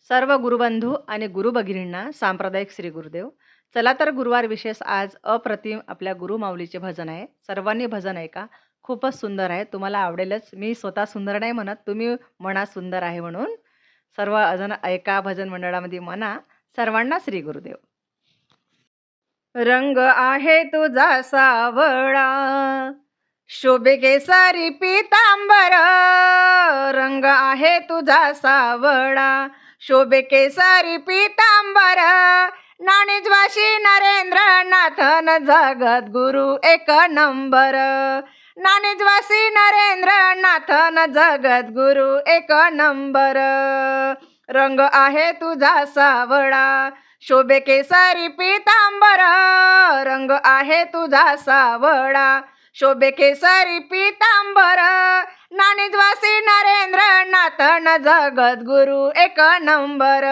सर्व गुरुबंधू आणि गुरुभगिनींना सांप्रदायिक श्री गुरुदेव. चला तर गुरुवार विशेष आज अप्रतिम आपल्या गुरुमाऊलीचे भजन आहे. सर्वांनी भजन ऐका. खूपच सुंदर आहे. तुम्हाला आवडेलच. मी स्वतः सुंदर नाही म्हणत, तुम्ही म्हणा सुंदर आहे म्हणून. सर्व जण ऐका, भजन मंडळामध्ये म्हणा. सर्वांना श्री गुरुदेव. रंग आहे तुझा सावळा, शोभे केसरी पीतांबर. रंग आहे तुझा सावळा, शोभे केसरी पीतांबर. ज्ञानेश्वरी नरेंद्र नाथन जगत गुरु एक नंबर. ज्ञानेश्वरी नरेंद्र नाथन जगत गुरु एक नंबर. रंग आहे तुझा सावळा, शोभे केसरी पीतांबर. रंग आहे तुझा सावळा, शोभे केसरी पीतांबर. ज्ञानेश्वरी नरेंद्र नाथन जगत गुरु एक नंबर.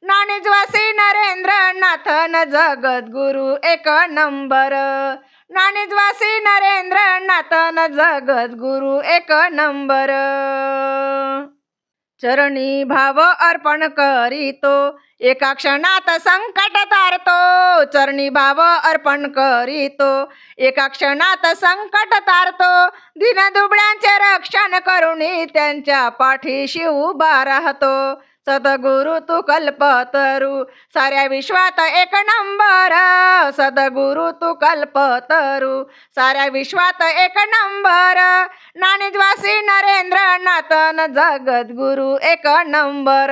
ज्ञानेश्वरी नरेंद्र नाथन जगत गुरु एक नंबर. ज्ञानेश्वरी नरेंद्र नाथन जगत गुरु एक नंबर. चरणी भाव अर्पण करीतो, एका क्षणात संकट तारतो. चरणी भाव अर्पण करीतो, एका क्षणात संकट तारतो. दीनदुबळ्यांचे रक्षण करुणी त्यांच्या पाठीशी उभा राहतो. सद्गुरु तू कल्पतरू, साऱ्या विश्वात एक नंबर. सद्गुरु तू कल्पतरू, साऱ्या विश्वात एक नंबर. ज्ञानेश्वरी नरेंद्र नाथन जगत गुरु एक नंबर.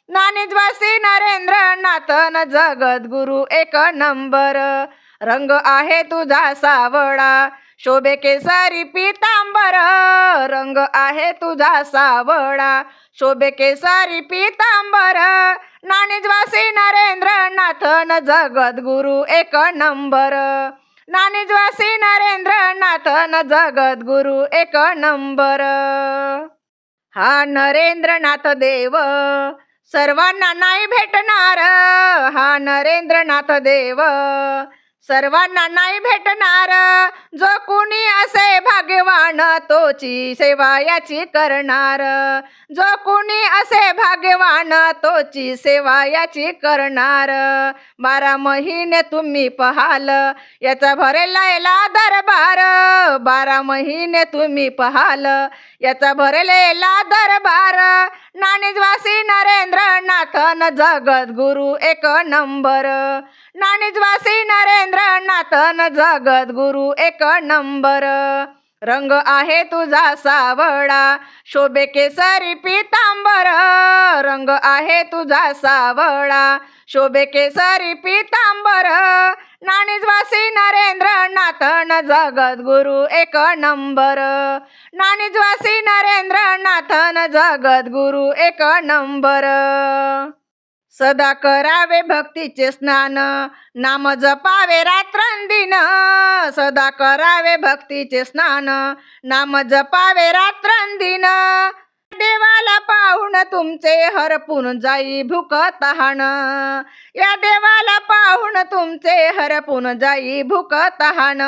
ज्ञानेश्वरी नरेंद्र नाथन जगत गुरु एक नंबर. रंग आहे तुझा सावळा, शोभे केसरी पीतांबर. रंग आहे तुझा सावळा, शोभे केसरी पीतांबर. ज्ञानेश्वरी नरेंद्र नाथन जगत गुरु एक नंबर. ज्ञानेश्वरी नरेंद्र नाथन जगत गुरु एक नंबर. हा नरेंद्रनाथ देव सर्वांना नाही भेटणार. हा नरेंद्रनाथ देव सर्वांना नाही भेटणार. जो कुणी असे भाग्यवान तोची सेवा याची करणार. जो कुणी असे भाग्यवान तोची सेवा याची करणार. 12 महिने तुम्ही पहाल याचा भरलेला दरबार. 12 महिने तुम्ही पहाल याचा भरलेला दरबार. ज्ञानेश्वरी नरेंद्र नाथन जगत गुरु एक नंबर. ज्ञानेश्वरी नरेंद्र नाथन जगत गुरु एक नंबर. रंग आहे तुझा सावळा, शोभे केसरी पीतांबर. रंग आहे तुझा सावळा, शोभे केसरी पीतांबर. ज्ञानेश्वरी नरेंद्र नाथन जगत गुरु एक नंबर. ज्ञानेश्वरी नरेंद्र नाथन जगत गुरु एक नंबर. सदा करावे भक्तीचे स्नान, नाम जपावे रात्रंदिन. सदा करावे भक्तीचे स्नान, नाम जपावे रात्रंदिन. देवाला पाहून तुमचे हरपून जाई भूक तहान. या देवाला पाहून तुमचे हरपून जाई भूक तहान.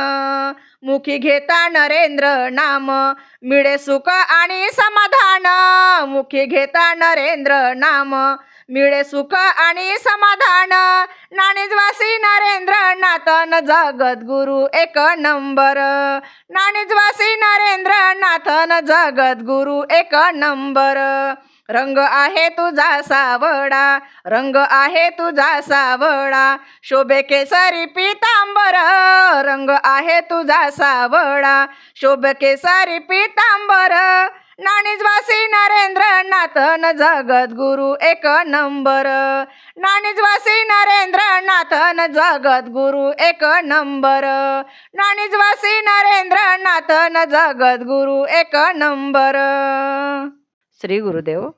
मुखी घेता नरेंद्र नाम, मिळे सुख आणि समाधान. मुखी घेता नरेंद्र नाम, मिळे सुख आणि समाधान. ज्ञानेश्वरी नरेंद्र नाथन जगत गुरु एक नंबर. ज्ञानेश्वरी नरेंद्र नाथन जगत गुरु एक नंबर. रंग आहे तुझा सावळा, रंग आहे तुझा सावळा, शोभे केसरी पीतांबर. रंग आहे तुझा सावळा, शोभे केसरी पीतांबर. ज्ञानेश्वरी नरेंद्र नाथन जगत गुरु एक नंबर. ज्ञानेश्वरी नरेंद्र नाथन जगत गुरु एक नंबर. ज्ञानेश्वरी नरेंद्र नाथन जगत गुरु एक नंबर. श्री गुरुदेव.